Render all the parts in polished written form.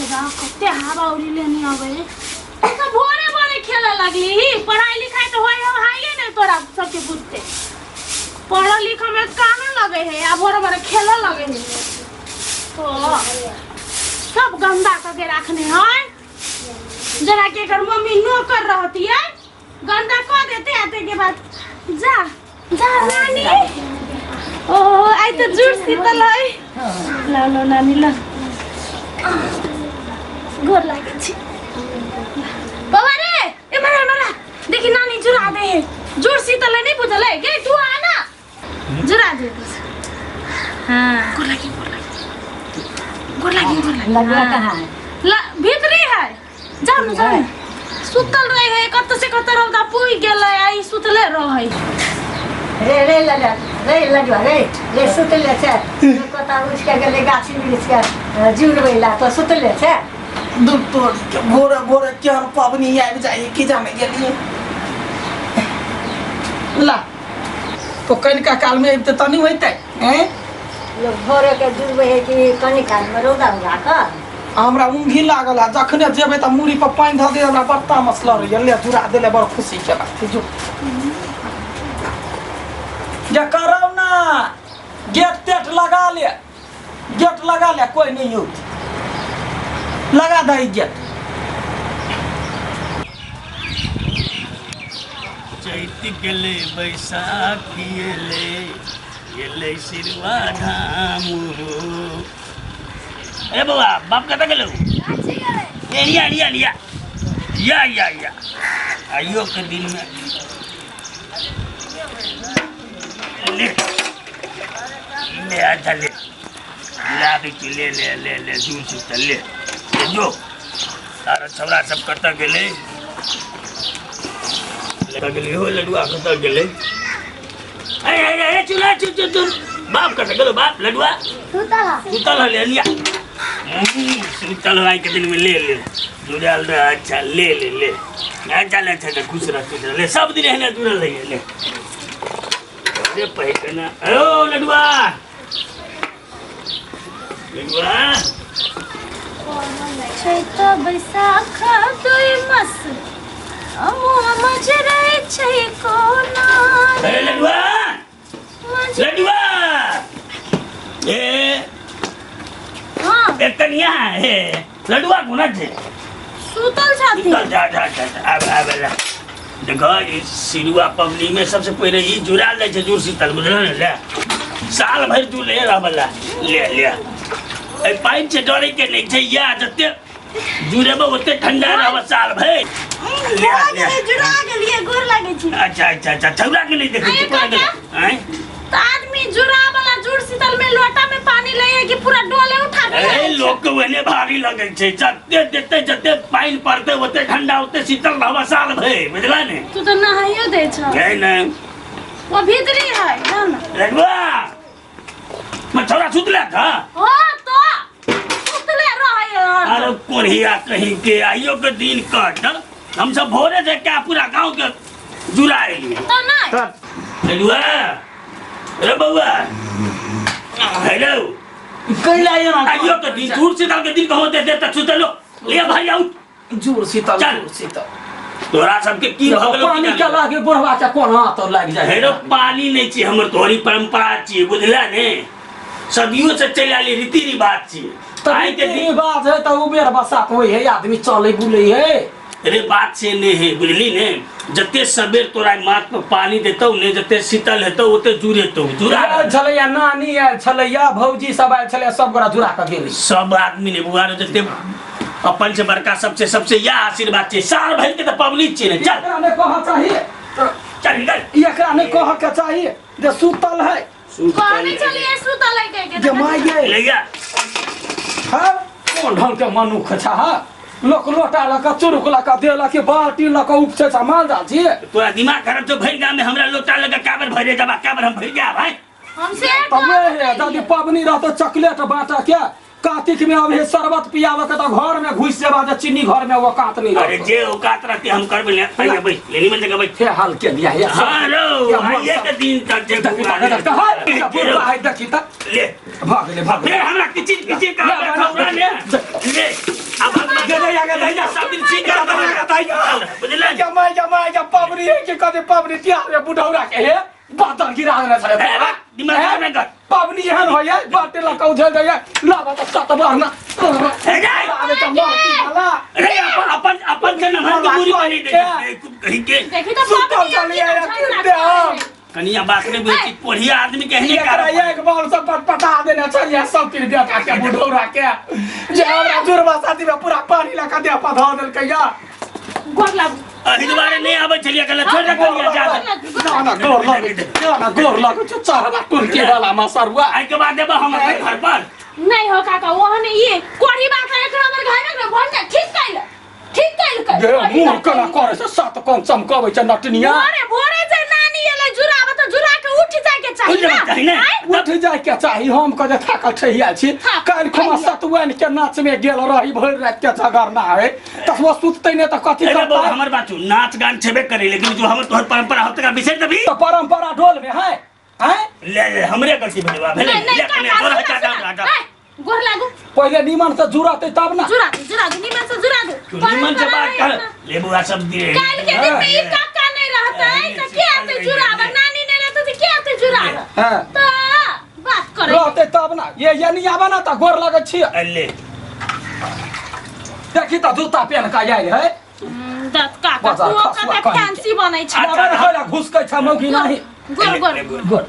दादा कते हवा उड़ी लेनी आवे तो भोरे भोरे खेले लगली पढ़ाई लिखाई तो होय हो हाइए नहीं तोरा सबके बुझते पढ़ा लिखा में कामे लगे है आ भोरे भोरे खेले लगे है तो सब गंदा करके रखने हैं जरा के घर मम्मी नो कर रहती है गंदा कर देते आते के बाद जा जा नानी ओ आई तो जुड़ शीतल है ला लो नानी ला गोर लागे छी बाबा रे ए मरा देखी नानी जुड़ा दे है जुड़ शीतल नहीं बुझल है गे तू आना जुड़ा दे हां गोर लागे लगला कहाँ है ला भीतरी है जाओ ना जाओ सुतल रहे है कत से कत रौदा पुई गेले आई सुतले रहे रे लगा रे सुतले छे कता उसके गेले गाछी वृक्ष के जुड़वेला तो सुतले छे दूर तो भोरे क्या पाबनी आबि जाए कि जाने गेलिए ला तो कनिका काल में तो तनी होइते हैं लोग भोरे के जुड़वे है कि कनी काल में रौदा उगा कर हमरा ऊँघी लागल है जखने जेबे त मुड़ी पर पानी ध दे हमरा बड़ता मसला रही ले जुड़ा देले बड़ खुशी केला जो जे करौ ना गेट लगा ले कोई नहीं हो लगा दे गेट चैत गेले बैसाखी गेले सिरवा धाम ए बाबा बाप कत गेलो या आइयो के दिन में ले आजा ले ला भी ले दूर से ले जो तारा छौरा सब कत गेले हो लडुआ कत गेले अरे चुन बाप कत गेलो बाप लडुआ सुतल ले लिया सुतल भाई के दिन में ले जुड़ल रह अच्छा ले अच्छा तो खुश रह ले सब दिन है जुड़ल रही ले अरे पहकना ओ लडुआ चैत बैसाख दुई मास अमुह मजरे छै कोना ए लडुआ ए हां कनिया है लडुआ कोना छे सुतल छथि जा अब ला देखो इस सिरुआ पबनी में सबसे पहले ये जुड़ा ले जुड़ शीतल बुझल ले साल भर तू ले रहबला ले ए पाइन से डरे के नहीं छै या जते जुड़े में ओते ठंडा रहब साल भर ले जुड़ा गेलिए गोर लागे छी अच्छा छौरा के नहीं देखे छी हैं तो आदमी जुड़ा वाला जुड़ शीतल में लोटा में पानी ले कि पूरा डोले उठा के ए लोग को वने भारी लगे छै जते पाइन पड़ते ओते ठंडा ओते शीतल रहब साल भर बुझला ने तू तो नहाइयो दे छ है ना वो भीतरी है जाओ ना लगवा मैं छोरा सुतला था ओ तो सुतले रहे अरे कोरिया कहीं के आइयो के दिन कट हम सब भोरे से क्या पूरा गांव के जुड़ाए लिए तो नहीं लगवा अरे बउआ हेलो कहीं लाए ना आइयो के दिन जुड़ शीतल के दिन कहो दे त सुतलो ले भाई आउ जुड़ शीतल चल। तोरा सबके की भगलो पानी के लागे बुढ़वा के कोन हाथ लग जाए हेरो पानी नहीं छी हमर तोरी परंपरा छी बुझला ने सदियों से चल आली रीति रिवाज छी आई के दिन बात है तो उबेर बसात होई है आदमी चले बुले है अरे बात से नहीं है बुझली ने जते सबेर तोरा माथ पर पानी देतो ने जते शीतल हेतो ओते जुड़ेतो जुड़ा छलैया नानी आयल छलैया भौजी सब आयल छलै सब गोरा जुड़ा के गेली सब आदमी ने बुआरो जते अपन से बड़का सबसे यह आशीर्वाद छै साल भर के त पबनी छै ने चल एकरा ने कहा चाहिए चल निकल एकरा ने कहा के चाहिए जे सुतल है पानी चलिए सुतल है के जे माये ले गया हां कोन ढंग के मनुख छ हा लोक लोटा लका चुरुक लका देला के बाल्टी लका उपसे सामान जा छी तोरा दिमाग खराब तो भर गांव में हमरा लोटा लगा काबर भरे जबा काबर हम भर गया भाई हमसे तबे है दादी पबनी रहतो चॉकलेट बाटा क्या कार्तिक में अब शरबत पियावे के तो घर में घुस जेबा जे चीनी घर में वो कात नहीं अरे जे औकात रहती हम कर ले आइए भाई लेनी मन जगह भाई थे हाल के दिया है हेलो आइए के दिन तक जे देखी त ले भाग ले फिर हमरा किची का खौरा ले ले दे दे आगे दे जा सब दिन ठीक है बुझले जमा पबनी है कि कदे पबनी तिहार में बुढ़ौरा के हे बातन गिरा देना सारे दिमाग में कर पबनी हन हो या बाटे लका उधर दे लावा तो सत बरना अरे तो मारती वाला अरे अपन के नहर की पूरी पानी दे कहीं के देखी तो सुपर चली आया कितने हम कनिया बात में बेटी बढ़िया आदमी कहने ये करा ये एक बाल सब पटपटा देना चाहिए सब तीर बेटा के बुढ़ौरा के जे हमरा जुरबा साथी में पूरा पानी लगा दे पधा देल कहिया गोर लाग दोबारा नहीं आवे चलिए गलत छोड़ दे कनिया ज्यादा ना गोर लगे तो चाहबा तुरके वाला मसरुआ आई के बाद देबा हम घर पर नहीं हो काका वो ने ये कोड़ी बात है कि हमर घर में भन जा ठीक कैल दे मुंह कना करे से सात कौन चमकावे छ नटनिया भोरे जे नानी एले जुराब त जुरा के उठ जाय के चाहिए ना उठ जाय के चाहिए हम कजे थाकल ठहिया छी काल खमा सतुआन के नाच में गेल रही भर रात के झगड़ना है तसवा सुतते ने त कथि करता हमर बात नाच गान छेबे करे लेकिन जो हमर तोहर परंपरा होत का विषय तभी तो परंपरा ढोल में है ले हमरे गलती भेलवा भेले ले कने तोर हटा गोर लागू पहले नीमन से जुराते तब ना जुरा नीमन से जुरा दो निमन से बात कर लेबुआ सब दे काल के दिन में ये काका नहीं रहता है तो क्या आते जुराब नानी ने रहता तो क्या आते जुराब हां तो बात करे रहते तब ना ये नहीं आवा ना त गोर लगे छी ले देखी त जूता पहन के आइल है दत काका तू कते फैंसी बनै छ अगर होला घुस के छ मौकी नहीं गोर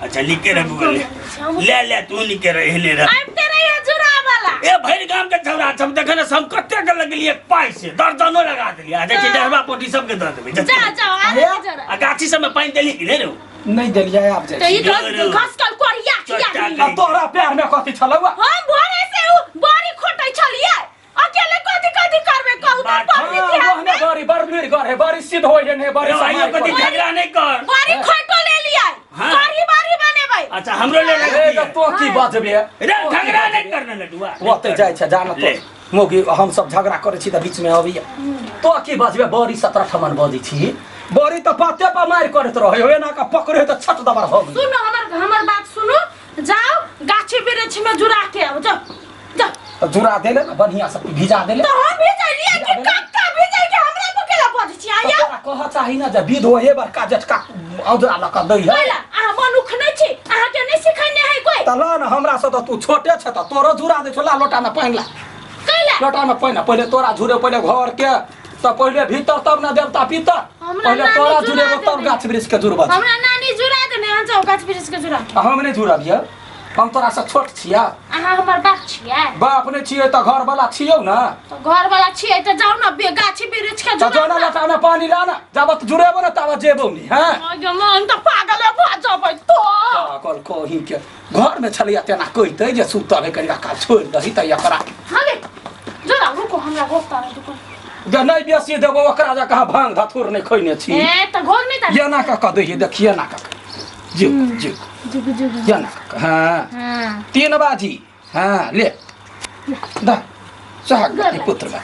अच्छा लिख के रखू ले तू लिख के रहले रह अब तेरे ये जुराब वाला ए भैर गांव के छौरा सब देखने हम कते के लगलिए पाई से दर्जनो लगा देलिए देखि डरवा पोटी सब के दर देबे जा आने जरा आ गाछी सब में पानी देली कि नहीं रे नहीं देलिए आप जे तो ये तो घसकल कोरिया किया अब तोरा पैर में कथि छलवा हम भोरे से बड़ी खोटै छलिए अकेले कथि करबे कहू त पब्लिक रहने बड़ी बरमीर करे बड़ी सिद्ध होय ने बड़ी भाइयों कति झगड़ा नहीं कर बड़ी खोटो ले लिया कारी बारी बनेबै अच्छा हमरो ले रे तो की बजबे रे झगड़ा नहीं करने लडुआ ओते जाय छ जान तो मोगी हम सब झगड़ा करे छी त बीच में अबिया तो की बजबे बड़ी 17 ठमन बजी छी बड़ी तो पाते पर मार करत रहे हो ना का पकड़े तो छट दबर हो सुनो हमर बात सुनो जाओ गाछी वृक्ष में जुरा के आओ जा जुरा देले बढ़िया से भिजा देले तो हम भेजलिए कि काका भेजै के हमरा पकेला पड़ छी आया तोरा कह चाहि ना जे विध होए बड़का जटका औजरा लका दई है कैला आ मनुख नै छी अहाँ के नै सिखैने है कोई तला न हमरा से तो तू छोटे छ त तोरो जुरा दे छोला लोटा में पानी ला कैला लोटा में पानी पहले तोरा झुरे पहले घर के तो पहले भीतर तब ना देवता पीतर पहले तोरा जुरे तब गाछ वृक्ष के जुरबा हमरा नानी जुरा देने हम जाओ गाछ वृक्ष के जुरा हम नहीं जुरा दिया हम तोरा से छोट छिया अहाँ हमर बाप छियै बाप ने छिए त घर वाला छियौ ना तो घर वाला छियै त जाऊ न गाछी वृक्ष के त जोना लोटा में पानी लाना जब जुरेबो ना तब जेबौ नी हां अगे मन त पागल भ जबै तो पागल कहि के घर में छलिया तेना कहितै जे सुतल है कनिया का छोड़ दही त एकरा हागे जरा रुको हमरा गोस्ता रे दुकान जे नहीं बेसी देबो ओकरा जा कहा भांग धथुर नहीं खइने छी ए त घर में त ये ना का कह दही देखिए ना का जी जी जुग ये ना हां हां 3 बाजी हां ले दा सहग के पुत्र बा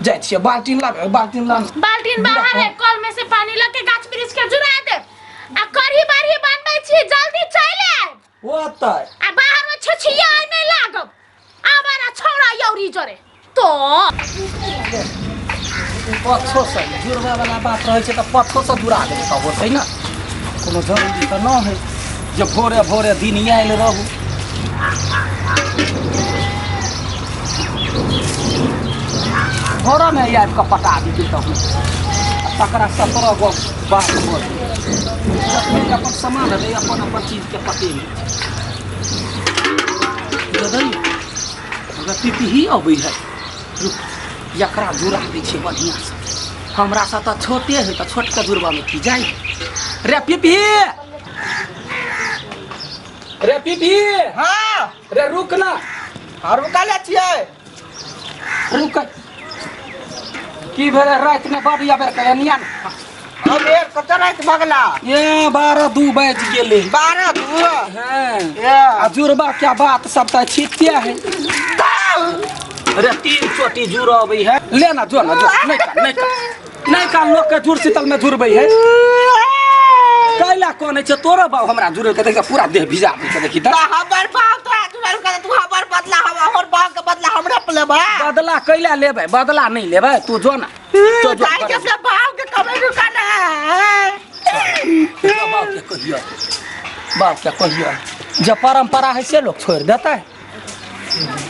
जाय छिए बाल्टीन ला बाल्टीन बाहर है कल में से पानी लेके गाछ वृक्ष के जुरा दे आ करी बारी बनबै छी जल्दी चले आब ओतै आ बाहर में छछिया नहीं लागब आबारा छौड़ा यौरी जरे तो पछो से जुरवा वाला बात रहे छै त पछो से जुरा दे त होतै ना कोनो जरूरी त न है जे भोरे भोरे दिन आइल रहू भोरा में आबि के पटा दी त तकरा 17 गो बात बोल अपन सामान रे अपन चीज के पते ददई अगर पिपही अबै है एकरा जुरा दै छै बढ़िया से हमरा सा त छोटे है त छोट के जुरबा में की जाय रे पिपही हाँ रे रुक ना और रुका छिए रुक की भेले रात में बढ़िया बेर के निया हम एक कतर रात बगला ये 12-2 बज गेले 12-2 हां ये आ जुरबा क्या बात सब त छिटिया है अरे 3 छोटी जुर अबै है लेना जो ना जो नहीं का लोग के जुर शीतल में जुरबै है कैला कोन छै तोरा बाप हमरा जुरे के देख पूरा देह भिजा दे देखी त हमर बाप तो जुरल कर तू हमर बदला हम और बाप के बदला हमरा पले लेबा बदला कैला लेबै बदला नहीं लेबै तू जो ना तो जो काहे के अपने बाप के कमे रुकाना है बाप के कहियो जब परंपरा है से लोग छोड़ देता है